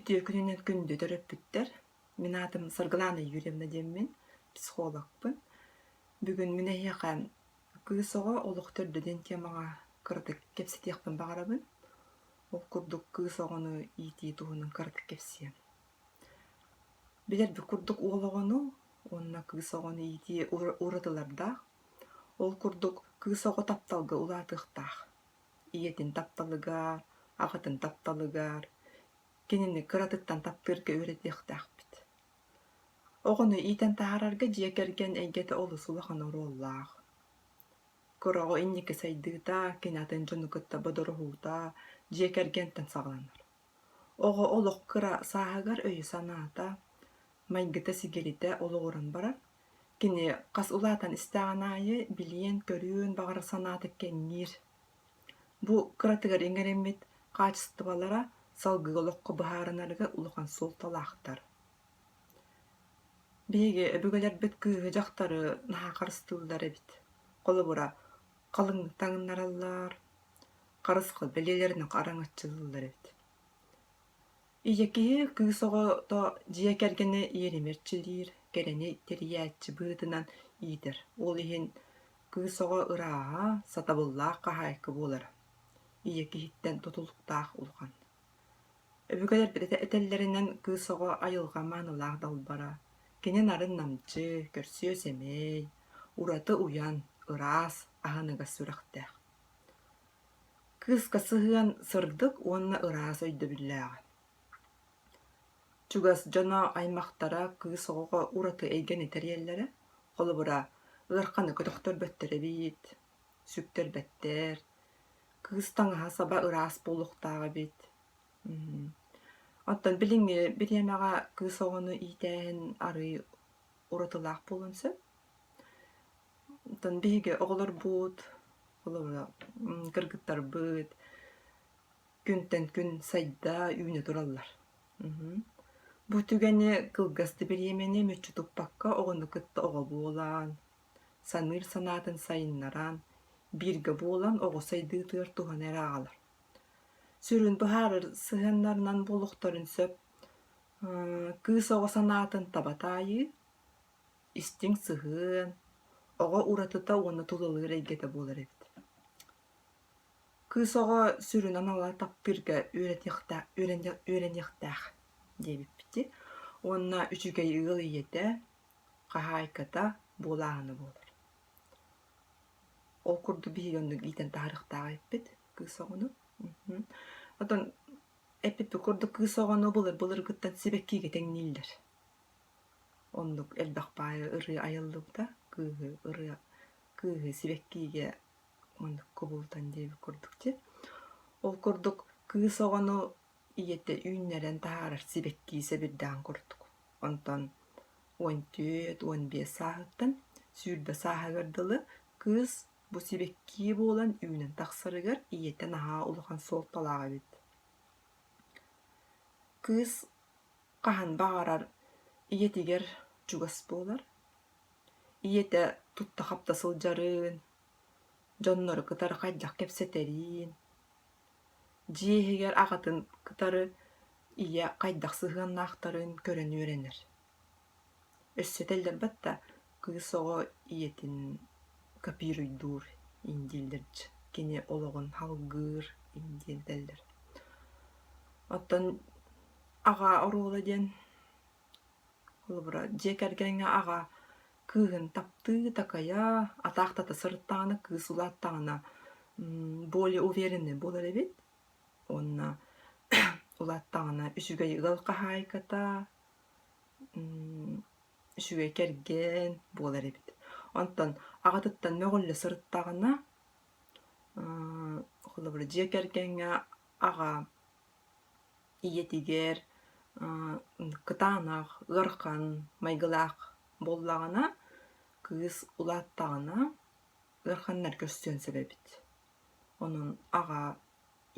Ütüye gününden gündü töröppütter. Min atım Sırgılana Юрьевна демmin, psikologpun. Бүгүн мин эйэхэм кыысоҕо олох төрдөден темаға кырдык кепситиэхпин баҕарабын. Ол курдук кыысоҕону иитии туһунун кырдык кепсиэм. Билэр бу курдук уолоҕону, онна кыысоҕону иитии уратылардаах. Ол курдук кыысоҕо тапталга улаатыахтаах. Иетин тапталыгаар, аҕатын тапталыгаар, кинини кыратыттан таптырга үөретиэхтаахпит. Оҕону иитэн таһаарарга дьиэкэргэн эйгэтэ олус улахан оруоллаах. Короҕо инники сайдыыта, кинатын дьонукытта бодорохуута, дьиэкэргэнтэн саҕаланар. Оҕо олох кыра сааһыгар өйү санаата, майгыта сигирите олоҕуран барар. Кини хас улаатан истээҕинаайы билиэн көрүүн баҕара санаата кэнниир. Бу кыратыгар иҥэриммит хаачыстыбалара салгыы олоххо быһаарынарга улахан суолталаахтар. Биһиги өбүгэлэрбит кыыһы дьахтары наһаа харыстыыллар эбит. Холобура халыҥҥытаҥнараллар, харыскыл бэлиэлэринэн араҥаччылыллар эбит. Ийэкиһи кыысоҕото дьиэкэргэни иэримэрчилиир, кэрэни терийээччи быытынан иитэр. Ол иһин кыысоҕо ырааһа, сатабыллаах хаһаайкы буолара. Ийэкиһиттэн тутулуктаах улахан. Өбүгэлэрбит этэллэринэн кыысоҕо айылҕа маанылаах далбара. Кини нарын намчы, көрсүө сэмэй, ураты уян, ыраас аһыныга сүрэхтээх. Кыыска сыһыан сырдык уонна ыраас өйдөбүллээҕи. Чугас дьоно аймахтара кыысоҕоҕо ураты эйген итериэллэре, холобура ыарханы көтөхтөрбөттөр эбит, сүктөрбэттэр, кыыс таҥаһа саба ыраас буолуохтааҕа бит. Оттон билиҥҥи бириэмэҕэ кыысоҕону иитээһин арый уратылаах буолун сөп. Оттон биһиги оҕолорбуут, холобура кыргыттарбыт, күнтэн күн сайда үүнэ тураллар. Бу түгэни кылгасты бириэмэни мөччү туппакка оҕону кытта оҕо буолаан, саныыр санаатын сайыннаран, бииргэ буолан оҕо сайдыытыар туһан эрааҕалар. Сүрүн быһаарыр сыһыаннарынан буолуохторун сөп, кыысоҕо санаатын табатаайы, истиҥ сыһыан, оҕо уратыта уонна тулалыыр эйгэтэ буолар эбит. Кыысоҕо сүрүн аналаа таппырга үөрэнэхтээх диэбиппити, уонна үчүгэй ыал ийэтэ, хаһаайката буолааһыны буолар. Ол курду биһиги оннук иитэн таһарыхтааҕа эппит кыысоҕону. Отон эппиппи курдук кыысоҕону былыргыттан сибэккиигэ тэҥнииллэр. Оннук элбахпаайы ырыы айыллыбыта, кыыһы сибэккиигэ оннук кубултан диэби курдукти. Ол курдук кыысоҕону ийэтэ үүннэрэн таһаарар сибэккии сэбирдээн курдук. Онтон 14-15 сааһыттан сүүрбэ сааһыгардылы кыыс бу сибэккии буолан үүнэн тахсарыгар ийэтэ наһаа улахан суолталааҕа бит. Кыыс хаһан баҕарар ийэтигэр чугас буолар. Ийэтэ тутта хапта сылдьарын, дьоннору кытары хайдьах кэпсэтэриин, дьиэһигэр аҕатын кытары ийэ хайдьах сыһыаннаахтарын көрөн үөрэнэр. Өссөтэллэр батта кыысоҕо ийэтин копируйдуур индииллэрдьэ, кини олоҕун халгыыр индиэллэр. Оттон аҕа оруола диэн, холобура дьиэкэргэҥҥэ аҕа кыыһын таптыы такая, атаахтата сырыттаҕына кыыс улааттаҕына более уверенный буолар эбит. Онна улааттаҕына үчүгэй ыал хаһаайката, үчүгэй кэргэн буолар эбит. Онтон аҕатыттан мөҕөллө сырыттаҕына холобура дьиэкэргэҥҥэ аҕа ийэтигэр кытаанах, ыархан, майгылаах буоллаҕына кыыс улааттаҕына ыарханнар көстүөн сэбэбит. Онон аҕа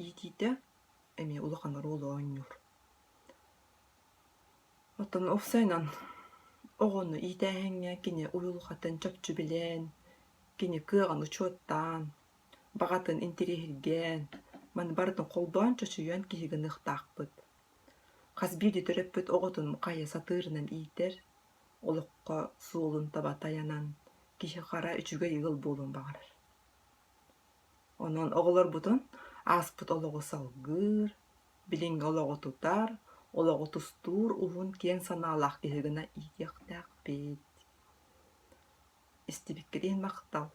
иитиитэ эми улахан оруолу оонньуур. Оттон охсайынан оҕону иитээһиҥҥэ кини уйулхатын чөпчү билэн, кини кыаҕан учуоттаан, баҕатын интириһиргээн, маны барытын холбоон чочуйан киһи гыныахтаахпыт. Has bir töröppөт оҕотун мукайа сатыырынан иитер, олокко суолун табатаяnan киһи хара үчүгэй ыгыл буолун баҕарар. Онон оҕолорбутун ааспыт олоҕу салгыыр, билиҥ олоҕу тутар, олоҕу тустуур уһун киэҥ санаалаах киһи гына иитиэхтээхпит. Истибиккэ диэн махтал.